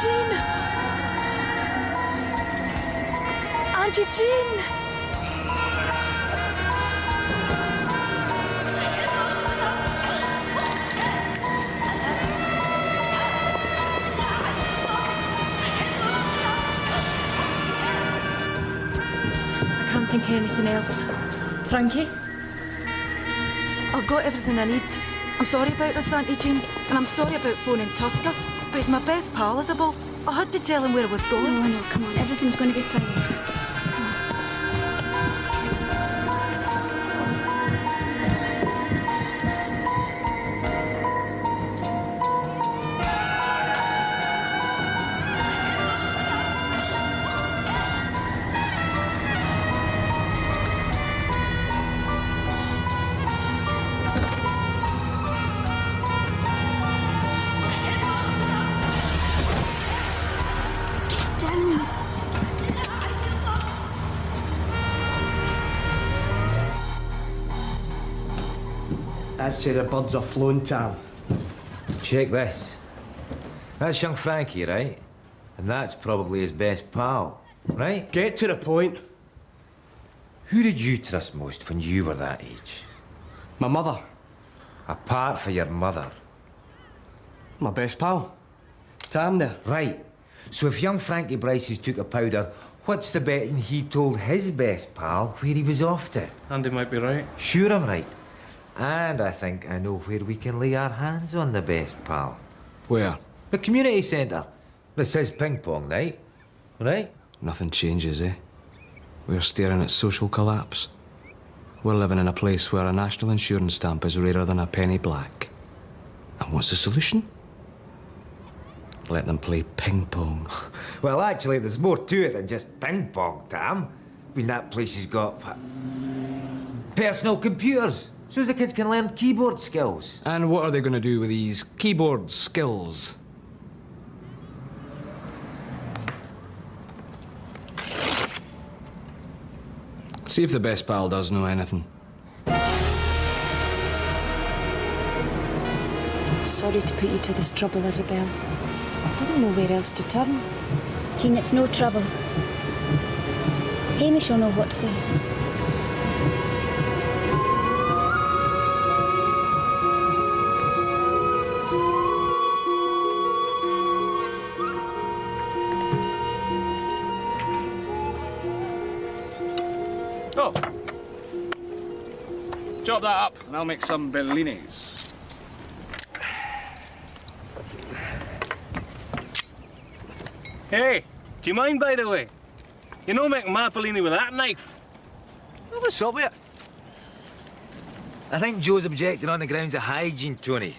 Jean! Aunty Jean! I can't think of anything else. Frankie? I've got everything I need. I'm sorry about this, Aunty Jean, and I'm sorry about phoning Tusker, but he's my best pal, Isobel. I had to tell him where I was going. No, no, come on, everything's going to be fine. I'd say the birds are flown, Tam. Check this. That's young Frankie, right? And that's probably his best pal, right? Get to the point. Who did you trust most when you were that age? My mother. Apart from your mother. My best pal. Tam there. Right. So if young Frankie Bryce took a powder, what's the betting he told his best pal where he was off to? Andy might be right. Sure I'm right. And I think I know where we can lay our hands on the best pal. Where? The community centre. This is ping pong night, right? Nothing changes, eh? We're staring at social collapse. We're living in a place where a national insurance stamp is rarer than a penny black. And what's the solution? Let them play ping pong. Well, actually, there's more to it than just ping pong, Tam. I mean, that place has got personal computers, so the kids can learn keyboard skills. And what are they going to do with these keyboard skills? See if the best pal does know anything. I'm sorry to put you to this trouble, Isobel. I didn't know where else to turn. Jean, it's no trouble. Hamish will know what to do. Oh. Chop that up and I'll make some bellinis. Hey, do you mind, by the way? You know making my bellini with that knife? Oh, what's up with it? I think Joe's objecting on the grounds of hygiene, Tony.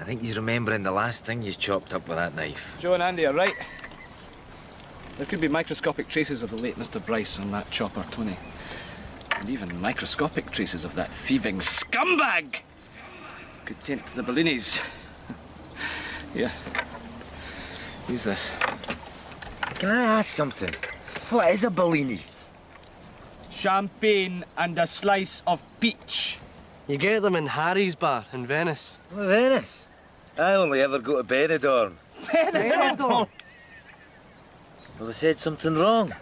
I think he's remembering the last thing you chopped up with that knife. Joe and Andy are right. There could be microscopic traces of the late Mr. Bryce on that chopper, Tony. And even microscopic traces of that thieving scumbag! Could taint the bellinis. Here. Use this. Can I ask something? What is a bellini? Champagne and a slice of peach. You get them in Harry's bar in Venice. Well, Venice. I only ever go to Benidorm. Benidorm? Well, I said something wrong.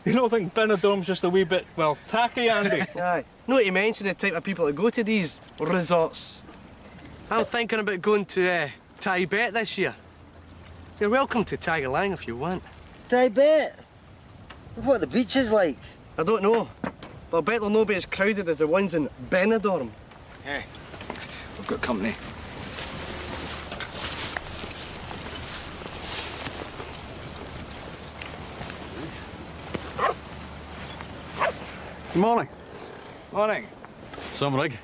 You don't think Benidorm's just a wee bit, well, tacky, Andy? Aye. Not to mention the type of people that go to these resorts. I'm thinking about going to Tibet this year. You're welcome to Tag-Along if you want. Tibet? What the beach is like? I don't know, but I bet they'll not be as crowded as the ones in Benidorm. Hey, we've got company. Good morning. Morning. Some rig.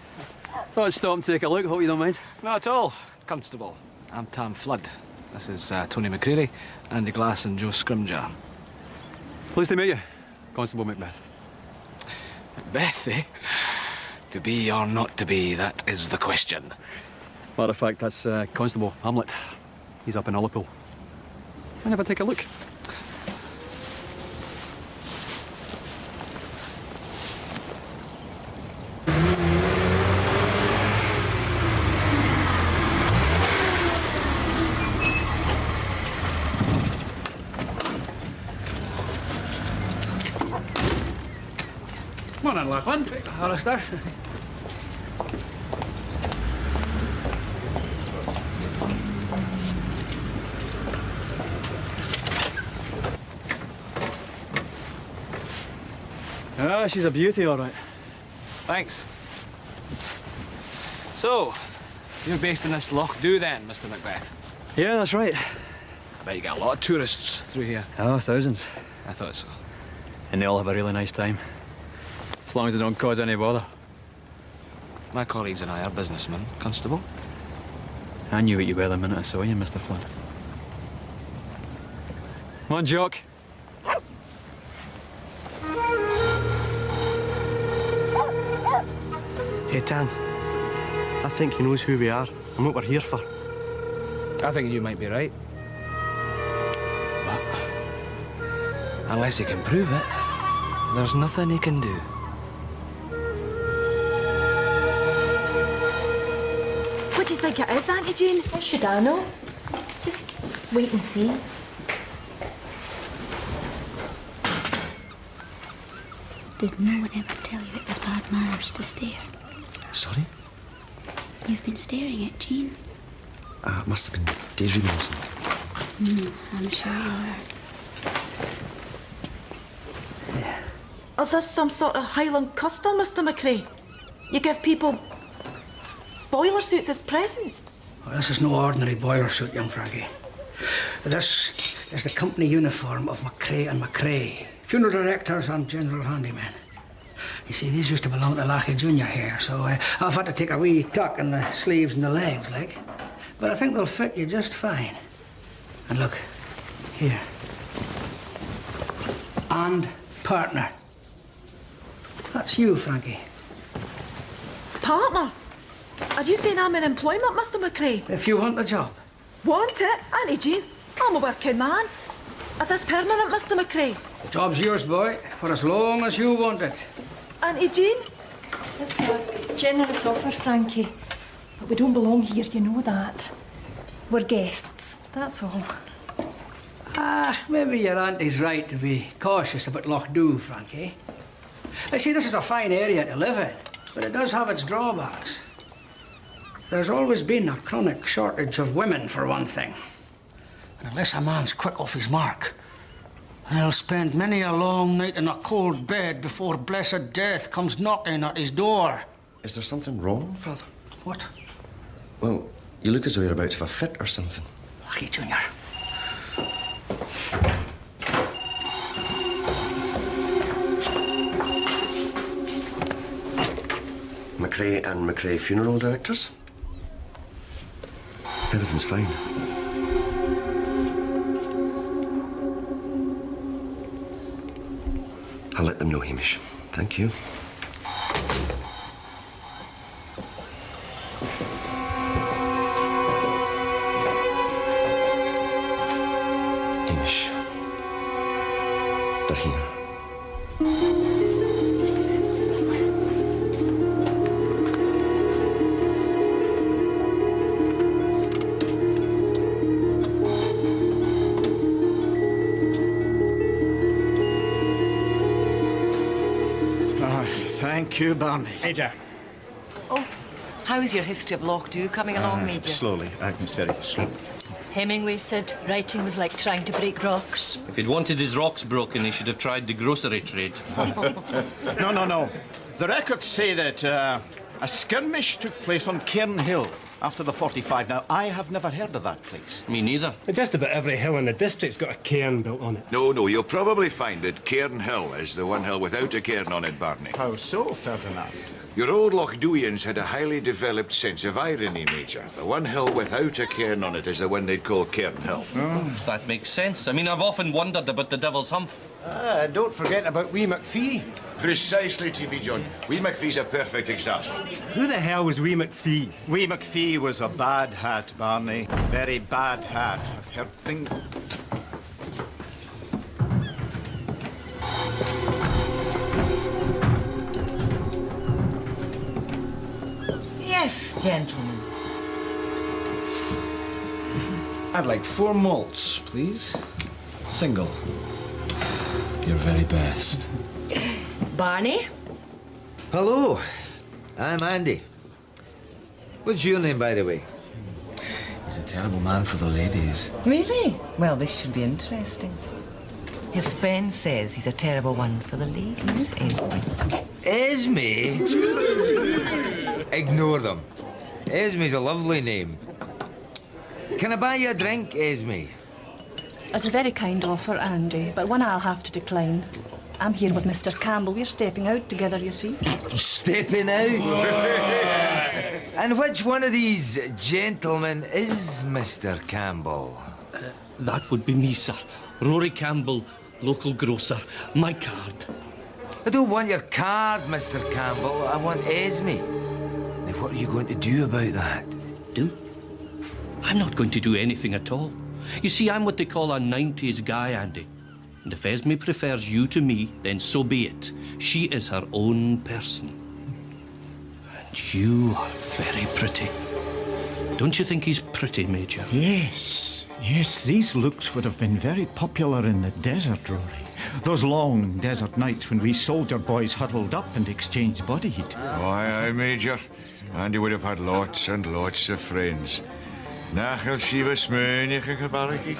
Thought I'd stop and take a look. Hope you don't mind. Not at all, Constable. I'm Tam Flood. This is Tony McCreary, Andy Glass and Joe Scrimgeour. Pleased to meet you, Constable Macbeth. Macbeth, eh? To be or not to be, that is the question. Matter of fact, that's Constable Hamlet. He's up in Ullapool. I'll never take a look. man, Lachlan. Alistair. Ah, she's a beauty, all right. Thanks. So, you're based in this Lochdubh then, Mr. Macbeth? Yeah, that's right. I bet you get a lot of tourists through here. Oh, thousands. I thought so. And they all have a really nice time. As long as they don't cause any bother. My colleagues and I are businessmen, Constable. I knew what you were the minute I saw you, Mr. Flood. Come on, Jock. Hey, Tam. I think he knows who we are and what we're here for. I think you might be right. But unless he can prove it, there's nothing he can do. What do you think it is, Aunty Jean? How should I know? Just wait and see. Did no one ever tell you it was bad manners to stare? Sorry? You've been staring at Jean. Must have been daydreaming or something. I'm sure you were. Is this some sort of Highland custom, Mr. McCrae? You give people boiler suits as presents? Well, this is no ordinary boiler suit, young Frankie. This is the company uniform of McCrae and McCrae, funeral directors and general handymen. You see, these used to belong to Lachie Junior here, so I've had to take a wee tuck in the sleeves and the legs, like. But I think they'll fit you just fine. And look, here. And partner. That's you, Frankie. Partner? Are you saying I'm in employment, Mr. McCrae? If you want the job. Want it? Aunty Jean, I'm a working man. Is this permanent, Mr. McCrae? The job's yours, boy, for as long as you want it. Aunty Jean? It's a generous offer, Frankie. But we don't belong here, you know that. We're guests, that's all. Maybe your auntie's right to be cautious about Lochdubh, Frankie. I see, this is a fine area to live in, but it does have its drawbacks. There's always been a chronic shortage of women, for one thing. And unless a man's quick off his mark, he'll spend many a long night in a cold bed before blessed death comes knocking at his door. Is there something wrong, Father? What? Well, you look as though you're about to have a fit or something. Lachie Junior. McCrae and McCrae funeral directors? Everything's fine. I'll let them know, Hamish. Thank you. Hamish. They're here. Thank you, Barney. Major. Oh, how's your history of Lochdubh coming along, Major? Slowly. Agnes, very slowly. Hemingway said writing was like trying to break rocks. If he'd wanted his rocks broken, he should have tried the grocery trade. No. The records say that a skirmish took place on Cairn Hill after the 45. Now, I have never heard of that place. Me neither. Just about every hill in the district's got a cairn built on it. No, you'll probably find that Cairn Hill is the one hill without a cairn on it, Barney. How so, Ferdinand? Your old Lochdubhians had a highly developed sense of irony, Major. The one hill without a cairn on it is the one they'd call Cairn Hill. Oh, that makes sense. I mean, I've often wondered about the Devil's Humph. Don't forget about Wee MacPhee. Precisely, TV John. Wee MacPhee's a perfect example. Who the hell was Wee MacPhee? Wee MacPhee was a bad hat, Barney. Very bad hat. I've heard things... Yes, gentlemen. I'd like 4 malts, please. Single. Your very best. Barney, Hello. I'm Andy. What's your name, by the way? He's a terrible man for the ladies. Really? Well, this should be interesting. His friend says he's a terrible one for the ladies, Esme? Ignore them. Esme's a lovely name. Can I buy you a drink, Esme? It's a very kind offer, Andy, but one I'll have to decline. I'm here with Mr. Campbell. We're stepping out together, you see. Stepping out? And which one of these gentlemen is Mr. Campbell? That would be me, sir. Rory Campbell, local grocer. My card. I don't want your card, Mr. Campbell. I want Esme. Now, what are you going to do about that? Do? I'm not going to do anything at all. You see, I'm what they call a 90s guy, Andy. And if Esme prefers you to me, then so be it. She is her own person. And you are very pretty. Don't you think he's pretty, Major? Yes. Yes, these looks would have been very popular in the desert, Rory. Those long desert nights when we soldier boys huddled up and exchanged body heat. Aye, Major. Andy would have had lots and lots of friends. Nachel siva smeunig geballig.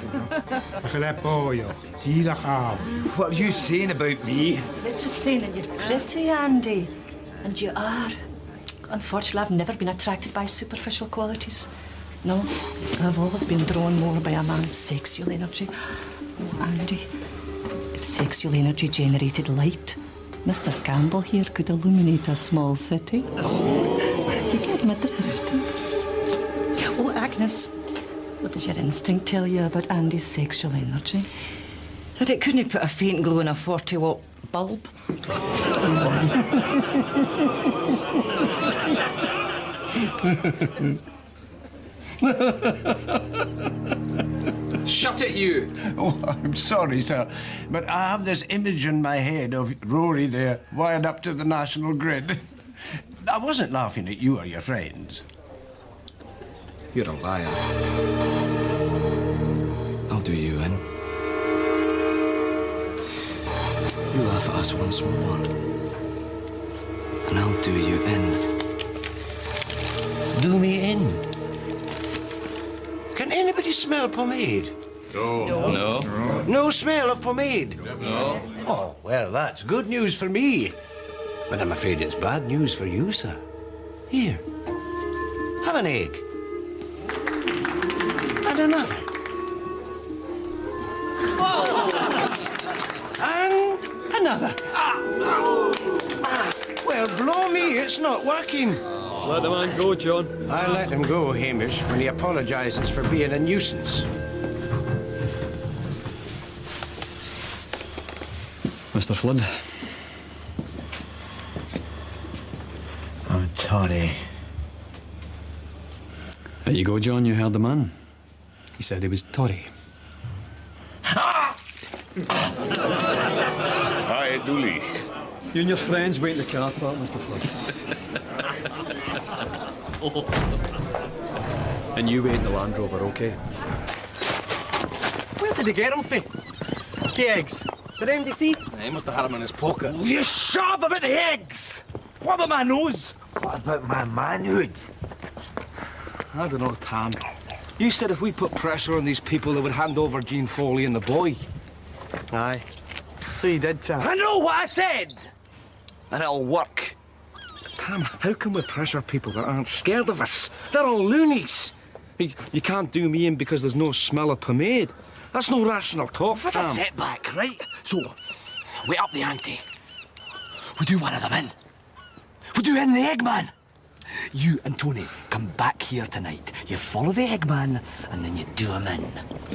What are you saying about me? They're just saying that you're pretty, Andy. And you are. Unfortunately, I've never been attracted by superficial qualities. No, I've always been drawn more by a man's sexual energy. Oh, Andy, if sexual energy generated light, Mr. Campbell here could illuminate a small city. Do you get my drift? Oh, Agnes, what does your instinct tell you about Andy's sexual energy? That it couldn't put a faint glow in a 40-watt bulb. Shut it, you! Oh, I'm sorry, sir, but I have this image in my head of Rory there, wired up to the national grid. I wasn't laughing at you or your friends. You're a liar. I'll do you in. You laugh at us once more, and I'll do you in. Do me in? Can anybody smell pomade? No. No smell of pomade? No. Oh, well, that's good news for me. But I'm afraid it's bad news for you, sir. Here, have an egg. And another. And another. Well, blow me, it's not working. Let the man go, John. I let him go, Hamish, when he apologises for being a nuisance. Mr. Flood. I'm Tory. There you go, John. You heard the man. He said he was Tory. Hi, Dooley. You and your friends wait in the car park, Mr. Flood. And you wait in the Land Rover, OK? Where did he get them from? The eggs. Did anybody see? He must have had them in his pocket. You shut up about the eggs! What about my nose? What about my manhood? I don't know, Tam. You said if we put pressure on these people, they would hand over Jean Foley and the boy. Aye. So you did, Tam. I know what I said! And it'll work. Tam, how can we pressure people that aren't scared of us? They're all loonies. You can't do me in because there's no smell of pomade. That's no rational talk, We've had a Tam. setback, right? So, we up the ante. We do one of them in. We do in the Eggman. You and Tony come back here tonight. You follow the Eggman, and then you do him in.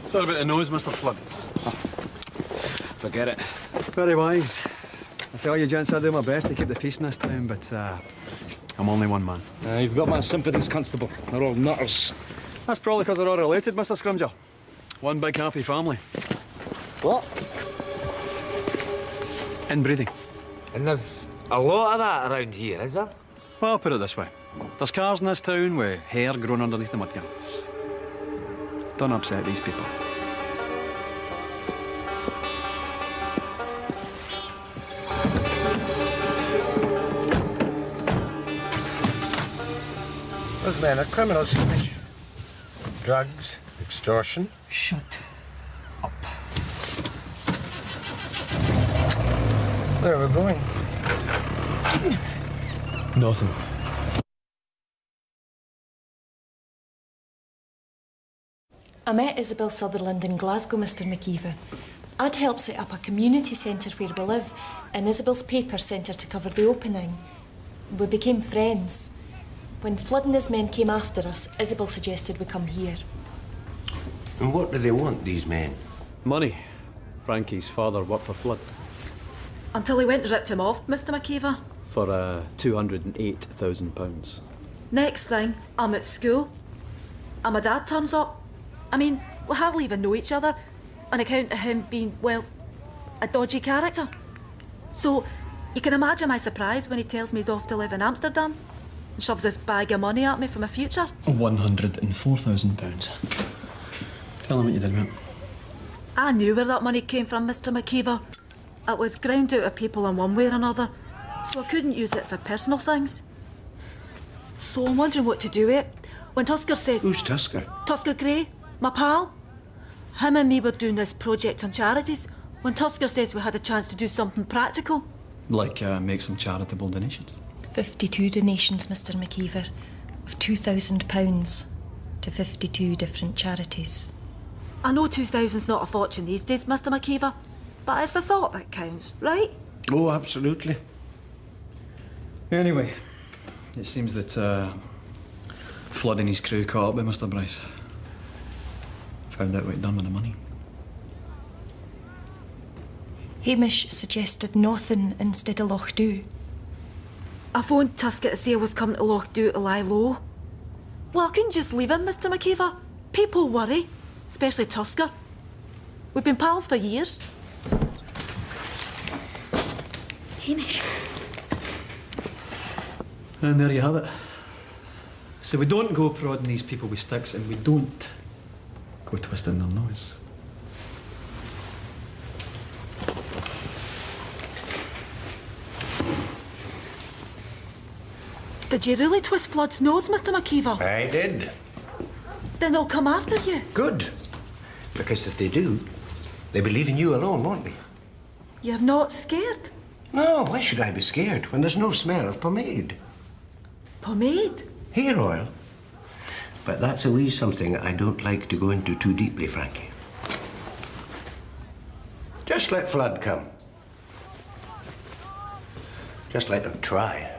Sorry about the nose, Mr. Flood. Forget it. Very wise. I tell you, gents, I do my best to keep the peace in this town, but I'm only one man. You've got my sympathies, Constable. They're all nutters. That's probably because they're all related, Mr. Scrimger. One big happy family. What? Inbreeding. And there's a lot of that around here, is there? Well, I'll put it this way. There's cars in this town with hair growing underneath the mudguards. Don't upset these people. Those men are criminals, Hamish. Drugs, extortion. Shut up. Where are we going? Nothing. I met Isobel Sutherland in Glasgow, Mr. McKeever. I'd helped set up a community centre where we live, and Isobel's paper sent her to cover the opening. We became friends. When Flood and his men came after us, Isobel suggested we come here. And what do they want, these men? Money. Frankie's father worked for Flood. Until he went and ripped him off, Mr. McKeever. For £208,000. Next thing, I'm at school, and my dad turns up. I mean, we hardly even know each other, on account of him being, well, a dodgy character. So, you can imagine my surprise when he tells me he's off to live in Amsterdam and shoves this bag of money at me for my future. £104,000. Tell him what you did with it. I knew where that money came from, Mr. McKeever. It was ground out of people in one way or another, so I couldn't use it for personal things. So I'm wondering what to do with it. When Tusker says... Who's Tusker? Tusker Gray, my pal. Him and me were doing this project on charities when Tusker says we had a chance to do something practical. Like make some charitable donations? 52 donations, Mr. McKeever, of £2,000 to 52 different charities. I know 2,000's not a fortune these days, Mr. McKeever, but it's the thought that counts, right? Oh, absolutely. Anyway, it seems that Flood and his crew caught up with Mr. Bryce. Found out what he'd done with the money. Hamish suggested nothing instead of Lochdubh. I phoned Tusker to say I was coming to Lochdubh to lie low. Well, I couldn't just leave him, Mr. McKeever. People worry, especially Tusker. We've been pals for years. Hamish. And there you have it. So we don't go prodding these people with sticks, and we don't go twisting their nose. Did you really twist Flood's nose, Mr. McKeever? I did. Then they'll come after you. Good. Because if they do, they'll be leaving you alone, won't they? You're not scared? No, why should I be scared when there's no smell of pomade? Pomade? Hair oil. But that's a wee something I don't like to go into too deeply, Frankie. Just let Flood come. Just let him try.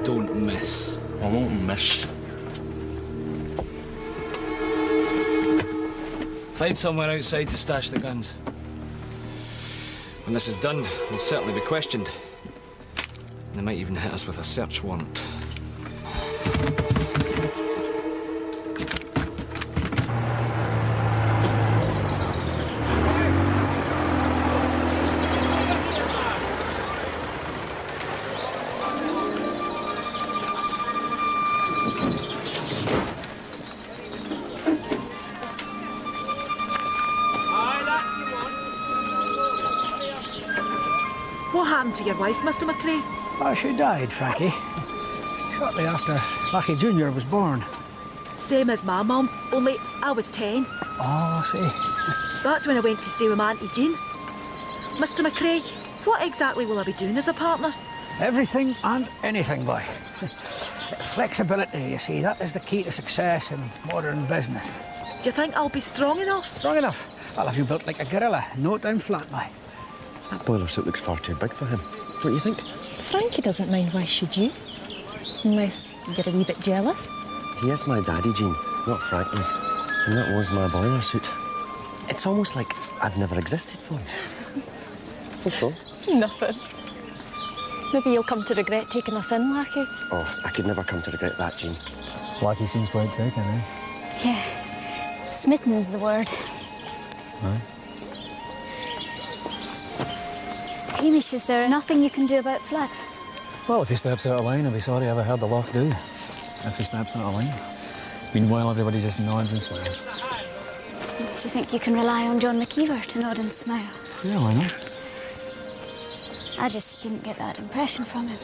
Don't miss. I won't miss. Find somewhere outside to stash the guns. When this is done, we'll certainly be questioned. They might even hit us with a search warrant. What happened to your wife, Mr. McRae? Oh, she died, Frankie. Shortly after Lachie Junior was born. Same as my mum, only I was 10. Oh, see. That's when I went to stay with my Aunty Jean. Mr. McRae, what exactly will I be doing as a partner? Everything and anything, boy. Flexibility, you see, that is the key to success in modern business. Do you think I'll be strong enough? Strong enough? I'll have you built like a gorilla, no time flat, boy. That boiler suit looks far too big for him. Don't you think? Frankie doesn't mind, why should you? Unless you're a wee bit jealous. He is my daddy, Jean, not Frankie's. And that was my boiler suit. It's almost like I've never existed for him. What's wrong? Nothing. Maybe you'll come to regret taking us in, Lachie. Oh, I could never come to regret that, Jean. Lachie seems quite taken, eh? Yeah. Smitten is the word. Aye. Hamish, is there nothing you can do about Flood? Well, if he steps out of line, I'll be sorry I ever heard the Lochdubh. If he steps out of line. Meanwhile, everybody just nods and smiles. Do you think you can rely on John McKeever to nod and smile? Yeah, why not? I just didn't get that impression from him.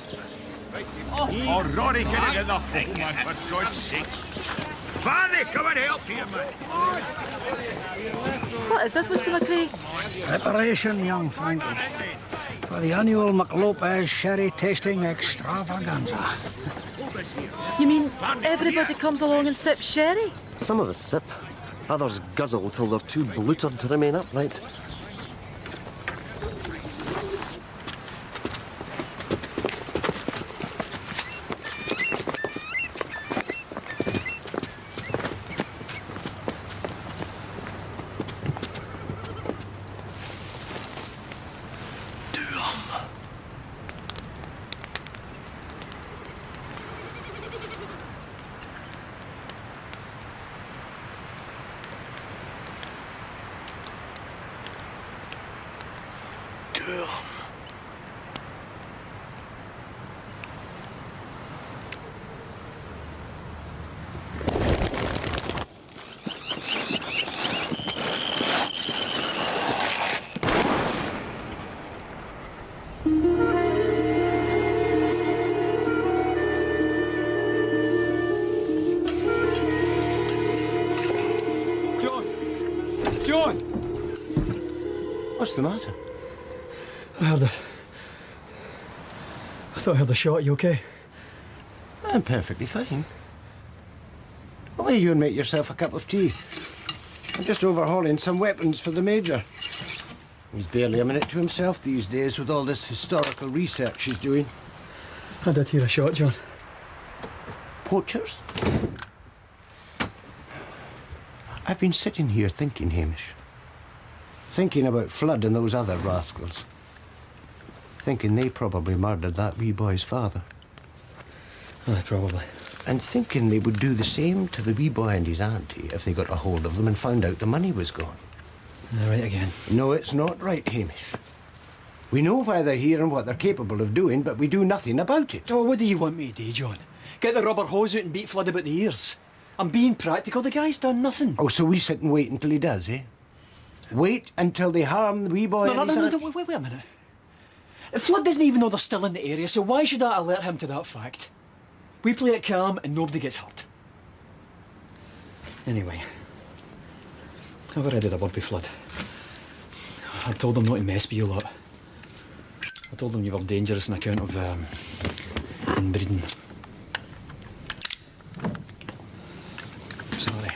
Oh, Rory, get into the hole, man, for God's sake. Barney, come and help here, man. What is this, Mr. MacPhee? Preparation, young Frankie, for the annual McLopez sherry tasting extravaganza. You mean everybody comes along and sips sherry? Some of us sip, others guzzle till they're too bloated to remain upright. What's the matter? I thought I heard a shot. You okay? I'm perfectly fine. Why don't you make yourself a cup of tea? I'm just overhauling some weapons for the Major. He's barely a minute to himself these days with all this historical research he's doing. I did hear a shot, John. Poachers? I've been sitting here thinking, Hamish. Thinking about Flood and those other rascals. Thinking they probably murdered that wee boy's father. Aye, probably. And thinking they would do the same to the wee boy and his auntie if they got a hold of them and found out the money was gone. Right again. No, it's not right, Hamish. We know why they're here and what they're capable of doing, but we do nothing about it. Oh, what do you want me to do, John? Get the rubber hose out and beat Flood about the ears? I'm being practical. The guy's done nothing. Oh, so we sit and wait until he does, eh? Wait until they harm the wee boy and his No, wait a minute. Flood doesn't even know they're still in the area, so why should I alert him to that fact? We play it calm and nobody gets hurt. Anyway, I've already had a word with Flood. I told him not to mess with you lot. I told him you were dangerous on account of inbreeding. Sorry.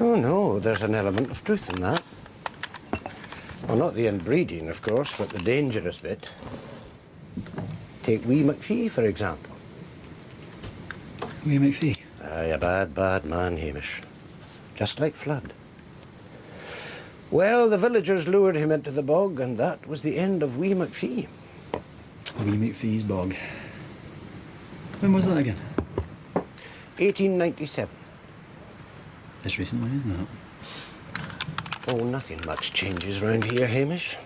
No, there's an element of truth in that. Well, not the inbreeding, of course, but the dangerous bit. Take Wee MacPhee, for example. Wee MacPhee? Aye, a bad, bad man, Hamish. Just like Flood. Well, the villagers lured him into the bog, and that was the end of Wee MacPhee. Wee MacPhee's bog. When was that again? 1897. It's recently, isn't it? Oh, nothing much changes round here, Hamish.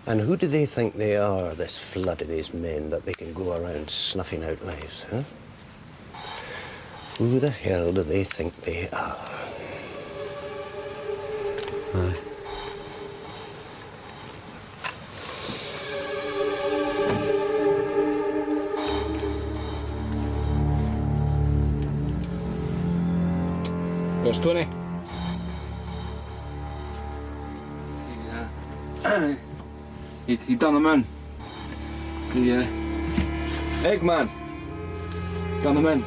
And who do they think they are, this Flood and his men, that they can go around snuffing out lives, huh? Who the hell do they think they are? Aye. Where's Tony? He done him in. The Eggman done him in.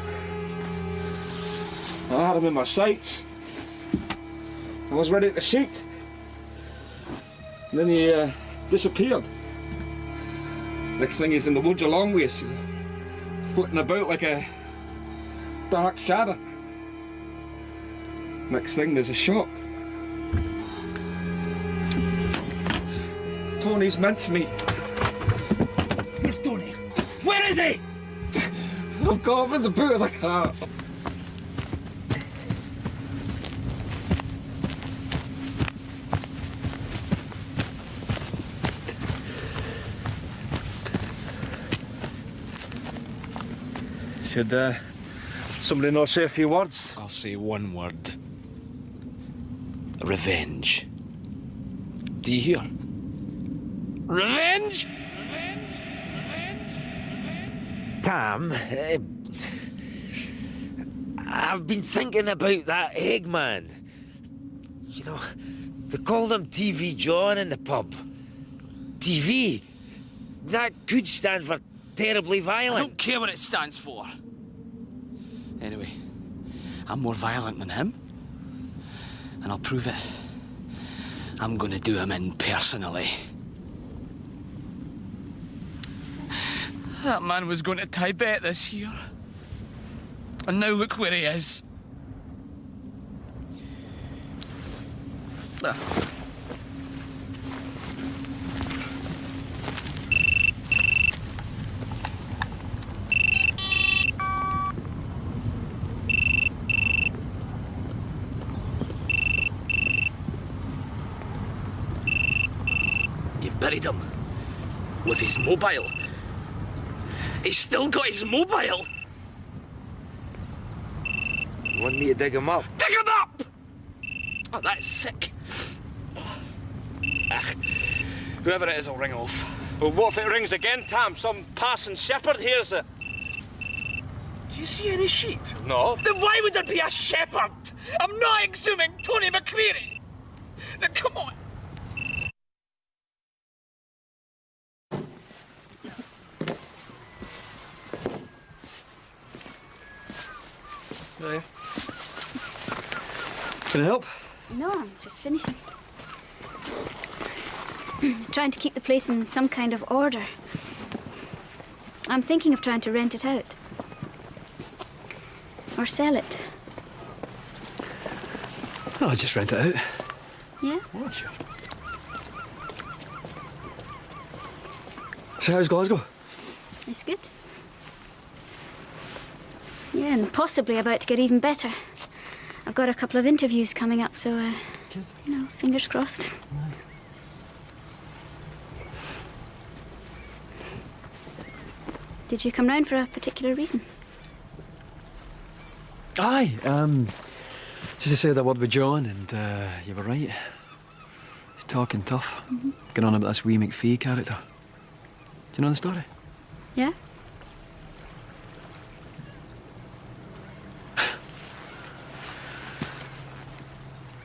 I had him in my sights. I was ready to shoot. And then he disappeared. Next thing he's in the woods along with us, floating about like a dark shadow. Next thing there's a shot. Tony's mincemeat. Where's Tony? Where is he? I've got him in the boot of the car. Should somebody not say a few words? I'll say one word. Revenge. Do you hear? Revenge? Tam, I've been thinking about that Eggman. You know, they called him TV John in the pub. TV? That could stand for terribly violent. I don't care what it stands for. Anyway, I'm more violent than him. And I'll prove it. I'm gonna do him in personally. That man was going to Tibet this year. And now look where he is. Ah. You buried him with his mobile. He's still got his mobile. You want me to dig him up? Dig him up! Oh, that's sick. Ah, whoever it is will ring off. Well, what if it rings again, Tam? Some passing shepherd hears it. Do you see any sheep? No. Then why would there be a shepherd? I'm not exhuming Tony McQuarrie. Now, come on. Right. Can I help? No, I'm just finishing. Trying to keep the place in some kind of order. I'm thinking of trying to rent it out. Or sell it. Oh, I'll just rent it out. Yeah? Oh, sure. So how's Glasgow? It's good. Yeah, and possibly about to get even better. I've got a couple of interviews coming up, so, you know, fingers crossed. Did you come round for a particular reason? Aye, just to say that word with John, and you were right. He's talking tough. Going on about this Wee MacPhee character. Do you know the story? Yeah?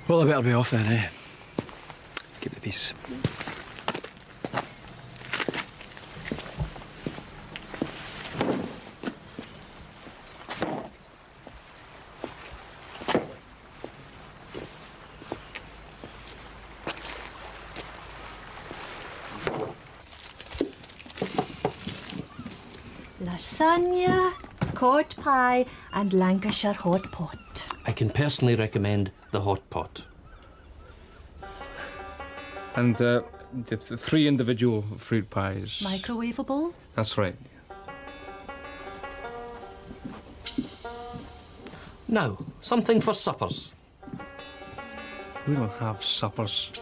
Well, I better be off then, eh? Keep the peace. Lasagna, cod pie, and Lancashire hot pot. I can personally recommend the hot pot. And the 3 individual fruit pies. Microwavable? That's right. Now, something for suppers. We don't have suppers.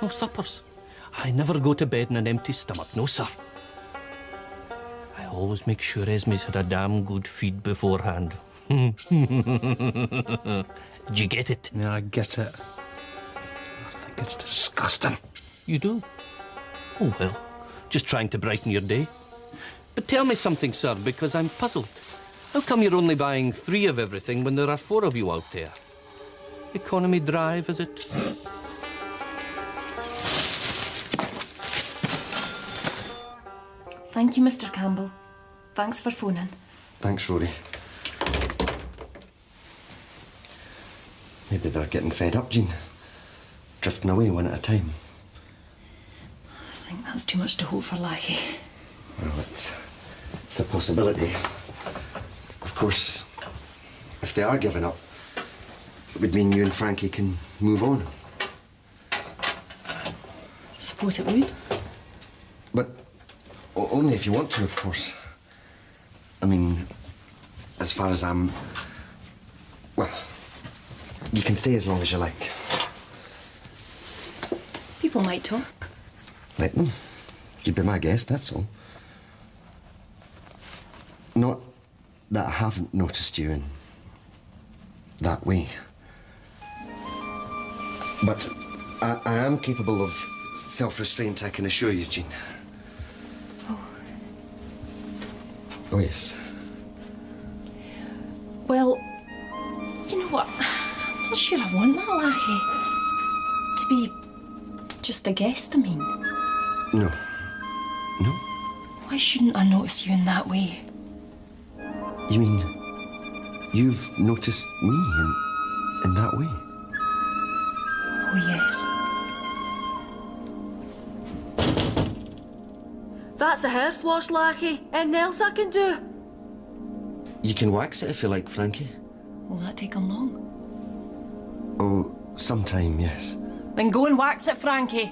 No suppers. I never go to bed in an empty stomach, no sir. I always make sure Esme's had a damn good feed beforehand. Did you get it? Yeah, I get it. I think it's disgusting. You do? Oh, well, just trying to brighten your day. But tell me something, sir, because I'm puzzled. How come you're only buying 3 of everything when there are 4 of you out there? Economy drive, is it? Thank you, Mr. Campbell. Thanks for phoning. Thanks, Rory. Maybe they're getting fed up, Jean. Drifting away one at a time. I think that's too much to hope for Lachie. Well, it's a possibility. Of course, if they are giving up, it would mean you and Frankie can move on. Suppose it would. But only if you want to, of course. I mean, as far as I'm... Well, you can stay as long as you like. People might talk. Let them. You'd be my guest, that's all. Not that I haven't noticed you in that way. But I am capable of self-restraint, I can assure you, Jean. Oh, yes. Well, you know what? I'm not sure I want that, Lachie. To be just a guest, I mean. No. No? Why shouldn't I notice you in that way? You mean you've noticed me in that way? Oh, yes. That's a hair wash, Lachie. Anything else I can do? You can wax it if you like, Frankie. Will that take him long? Oh, sometime, yes. Then go and wax it, Frankie.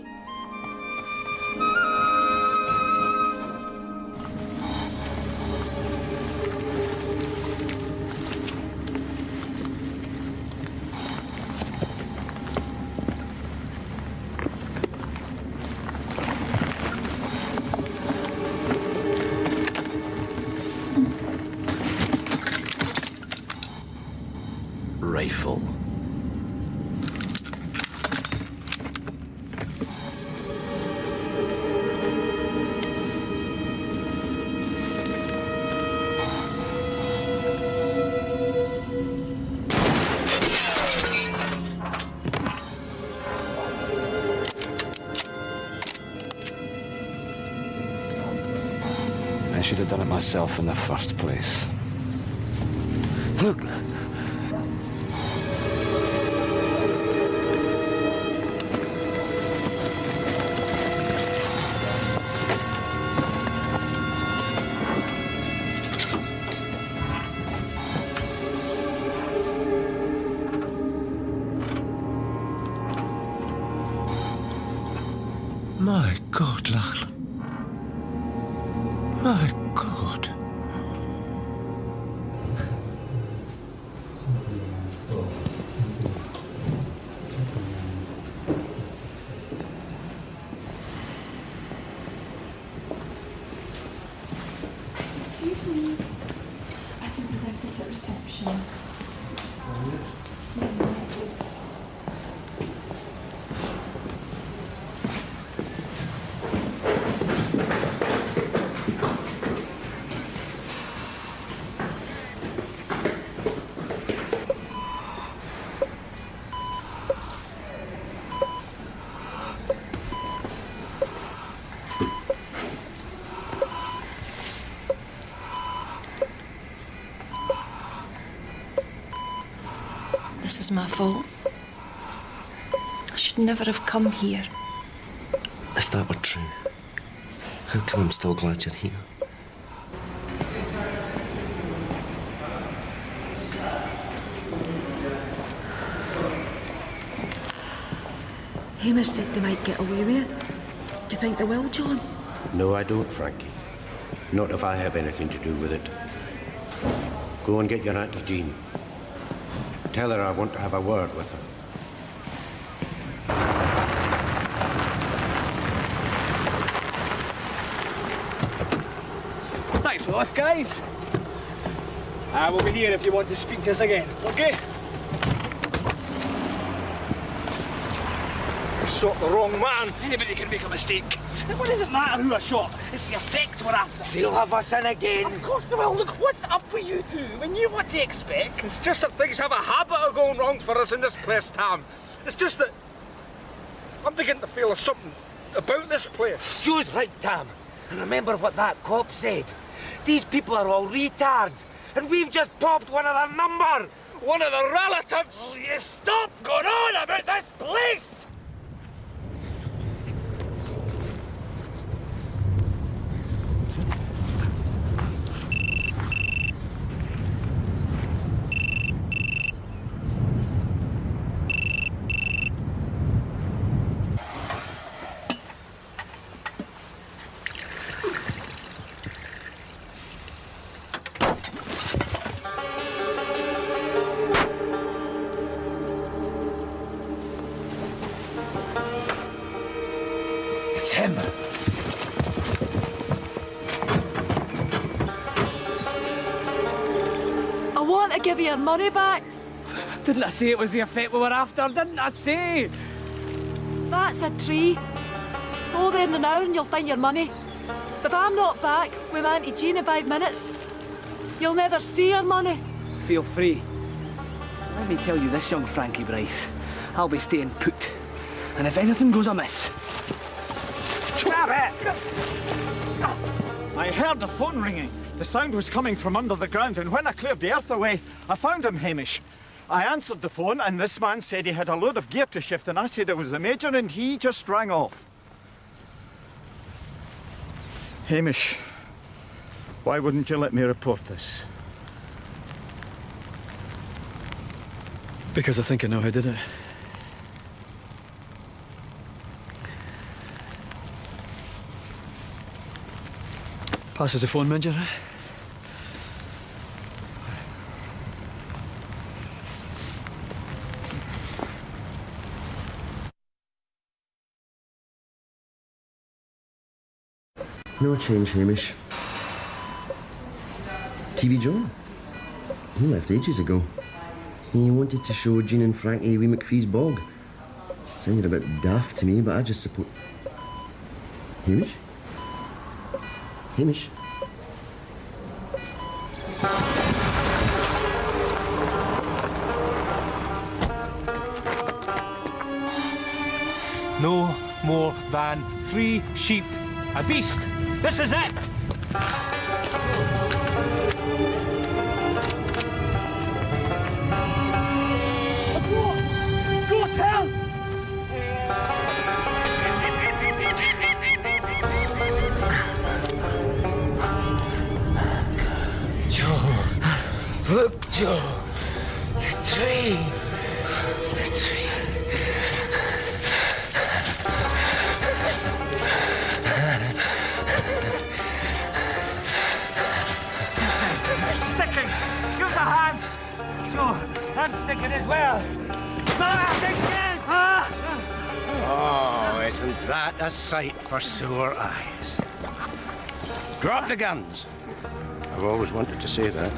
Rifle. I should have done it myself in the first place. Look! My God, Lachlan. My God. Excuse me. I think we left this at reception. This is my fault. I should never have come here. If that were true, how come I'm still glad you're here? Hamish said they might get away with it. Do you think they will, John? No, I don't, Frankie. Not if I have anything to do with it. Go and get your Aunty Jean. Tell her I want to have a word with her. Thanks for the lift, guys. I will be here if you want to speak to us again, okay? You shot the wrong man. Anybody can make a mistake. What does it matter who I shot? It's the effect we're after. They'll have us in again. Of course they will. Look, what's up with you two? When you what to expect? It's just that things have a habit of going wrong for us in this place, Tam. It's just that I'm beginning to feel something about this place. Joe's right, Tam. And remember what that cop said. These people are all retards. And we've just popped one of their number. One of the relatives. Oh, you stop going on about this place! Him. I want to give you your money back. Didn't I say it was the effect we were after? Didn't I say? That's a tree. Go there in an hour and you'll find your money. If I'm not back with my Aunty Jean in 5 minutes, you'll never see your money. Feel free. Let me tell you this, young Frankie Bryce. I'll be staying put. And if anything goes amiss... Grab it! I heard the phone ringing. The sound was coming from under the ground, and when I cleared the earth away, I found him, Hamish. I answered the phone, and this man said he had a load of gear to shift, and I said it was the Major, and he just rang off. Hamish, why wouldn't you let me report this? Because I think I know who did it. Passes the phone, Major. No change, Hamish. TV John? He left ages ago. He wanted to show Jean and Frankie Wee MacPhee's bog. Sounded a bit daft to me, but I just suppose... Hamish? Hamish? No more than 3 sheep a beast. This is it! Go tell! Joe, look, Joe, the tree. Sticking! Give us a hand! Joe, I'm sticking as well. Oh, isn't that a sight for sore eyes? Drop the guns. I've always wanted to say that.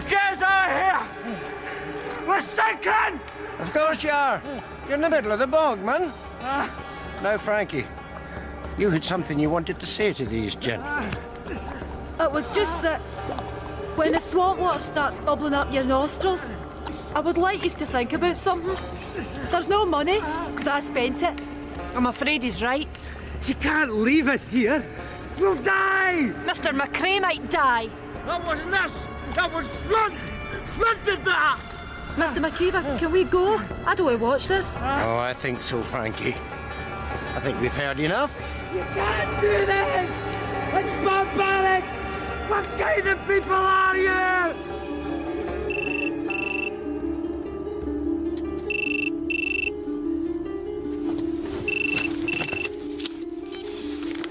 Get us out of here! We're sinking! Of course you are. You're in the middle of the bog, man. Now, Frankie, you had something you wanted to say to these gentlemen. It was just that when the swamp water starts bubbling up your nostrils, I would like you to think about something. There's no money, because I spent it. I'm afraid he's right. You can't leave us here. We'll die! Mr. McCrae might die. That wasn't us! That was Flood! Flood did that! Mr. McKeever, can we go? I don't want to watch this. Oh, I think so, Frankie. I think we've heard enough. You can't do this! It's barbaric! What kind of people are you?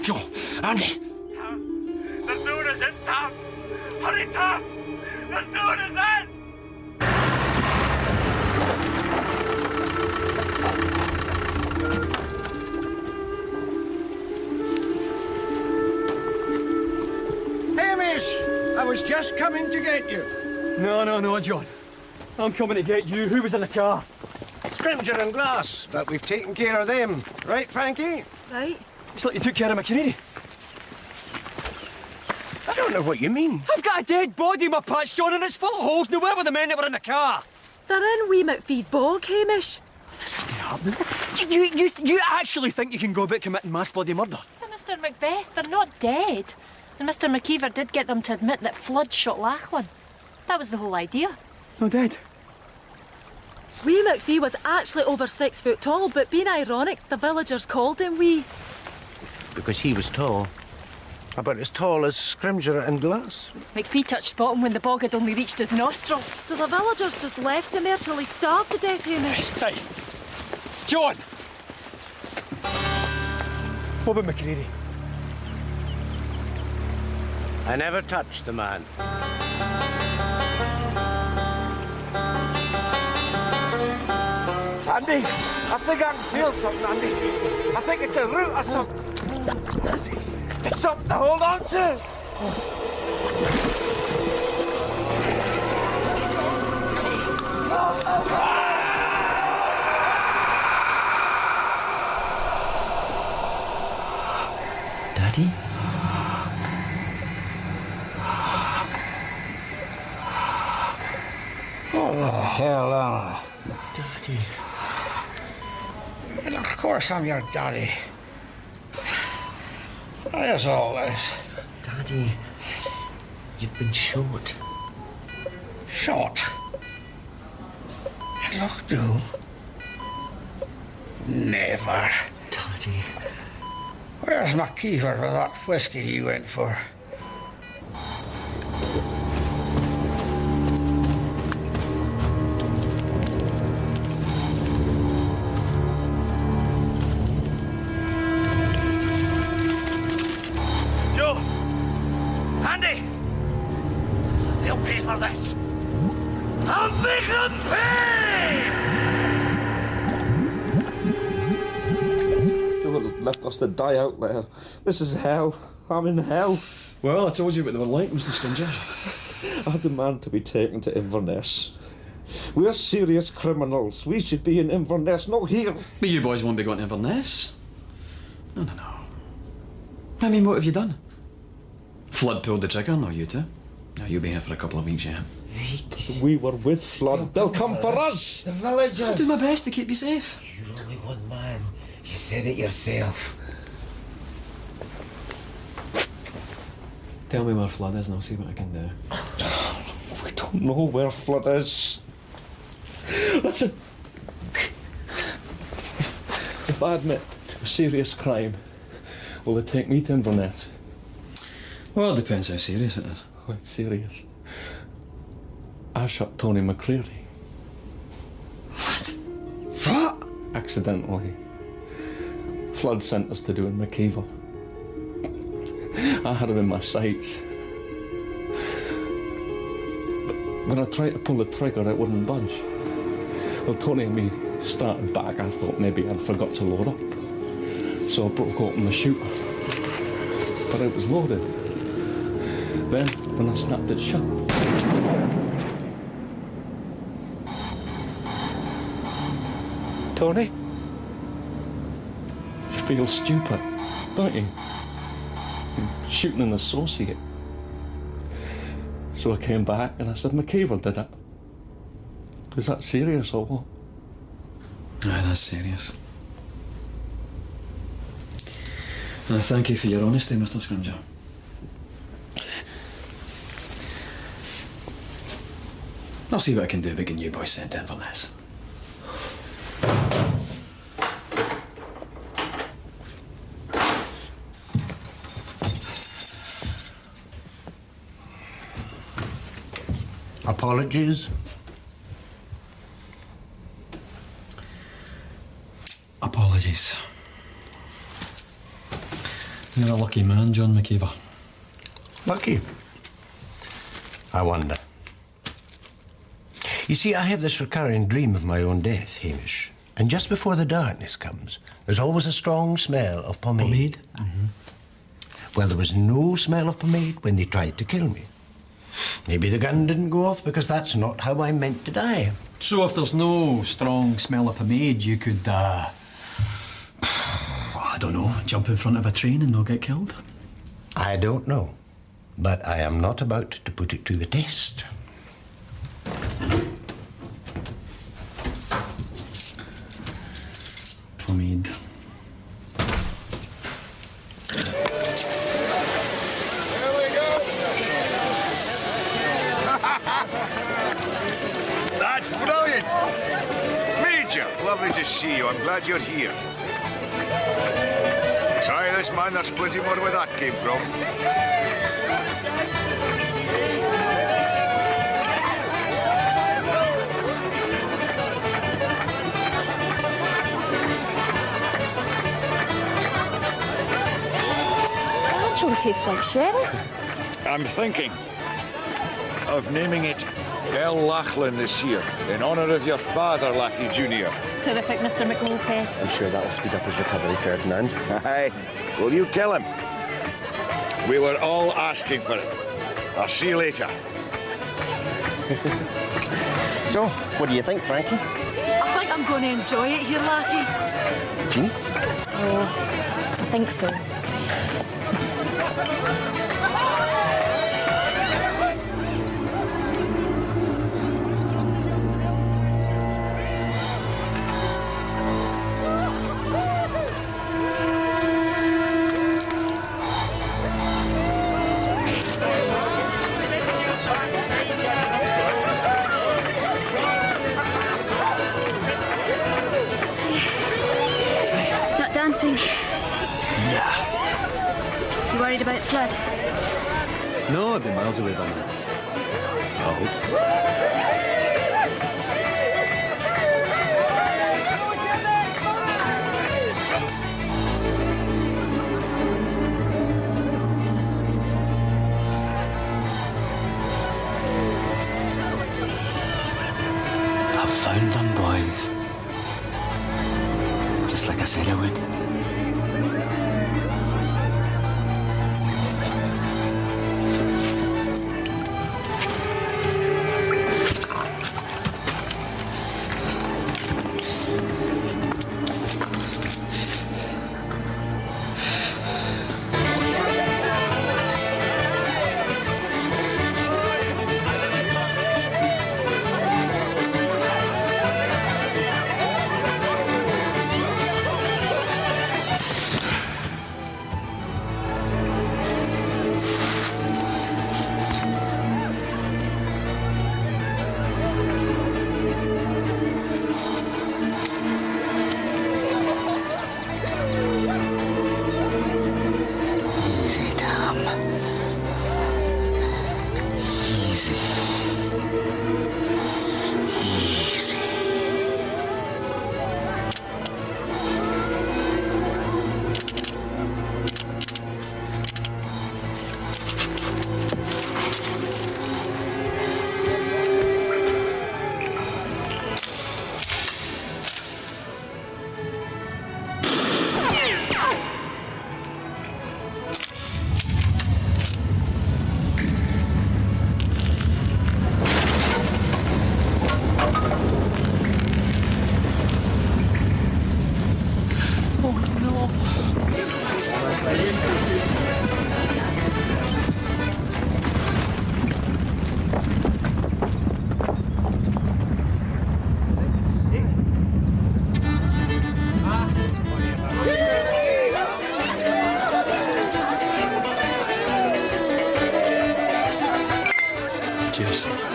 Joe, Andy. The door is in, Tam! Hurry, Tam! The door is in! Hamish! I was just coming to get you. No, John. I'm coming to get you. Who was in the car? Scrimger and Glass, but we've taken care of them. Right, Frankie? Right. It's like you took care of McCready. I don't know what you mean. I've got a dead body in my patch, John, and it's full of holes. Now, where were the men that were in the car? They're in Wee MacPhee's bog, Hamish. This isn't happening. You actually think you can go about committing mass bloody murder? But Mr. Macbeth, they're not dead. And Mr. McKeever did get them to admit that Flood shot Lachlan. That was the whole idea. No dead. Wee MacPhee was actually over 6 foot tall, but being ironic, the villagers called him Wee. Because he was tall. About as tall as Scrimger and Glass. McPhee touched bottom when the bog had only reached his nostril. So the villagers just left him there till he starved to death, Hamish. Hey, John! What about McCready? I never touched the man. Andy, I think I can feel something, Andy. I think it's a root or something. It's something to hold on to. Daddy? What the hell, Anna? Daddy. Well, of course I'm your daddy. What is all this? Daddy, you've been shot. Shot? At Lochdubh? Never. Daddy. Where's MacKeever with that whiskey he went for? Joe! Andy! They'll pay for this! I'll make them pay! They would have left us to die out there. This is hell. I'm in hell. Well, I told you what they were like, Mr. Scrimger. I demand to be taken to Inverness. We're serious criminals. We should be in Inverness, not here. But you boys won't be going to Inverness. No. I mean, what have you done? Flood pulled the trigger, not you two. Now, you'll be here for a couple of weeks, yeah? We were with Flood. They'll come for us. The villagers. I'll do my best to keep you safe. You're only one man. You said it yourself. Tell me where Flood is and I'll see what I can do. We don't know where Flood is. Listen. If I admit to a serious crime, will they take me to Inverness? Well, it depends how serious it is. Oh, it's serious. I shot Tony McCreary. What? What? Accidentally. Flood sent us to do him McKeever. I had him in my sights. But when I tried to pull the trigger, it wouldn't budge. Well, Tony and me started back. I thought maybe I'd forgot to load up. So I broke open the shooter. But it was loaded. Then, when I snapped it shut, Tony, you feel stupid, don't you? Shooting an associate. So I came back and I said, McKeever did it. Is that serious or what? Aye, that's serious. And I thank you for your honesty, Mr. Scrimger. I'll see what I can do about getting you boys sent to Inverness. Apologies. Apologies. You're a lucky man, John McKeever. Lucky? I wonder. You see, I have this recurring dream of my own death, Hamish. And just before the darkness comes, there's always a strong smell of pomade. Pomade? Mm-hmm. Well, there was no smell of pomade when they tried to kill me. Maybe the gun didn't go off because that's not how I meant to die. So if there's no strong smell of pomade, you could, I don't know, jump in front of a train and not get killed? I don't know. But I am not about to put it to the test. Pomade. That's brilliant! Major, lovely to see you. I'm glad you're here. Try this, man. There's plenty more where that came from. It actually tastes like sherry. I'm thinking of naming it El Lachlan this year, in honour of your father, Lachie Junior. It's terrific, Mr. McMulpeth. I'm sure that'll speed up his recovery, Ferdinand. Aye. Will you tell him? We were all asking for it. I'll see you later. So, what do you think, Frankie? I think I'm going to enjoy it here, Lachie. Jean? Oh, I think so. You worried about Flood? No, I'd be miles away by now. I hope. Found them, boys. Just like I said I would.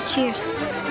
Cheers.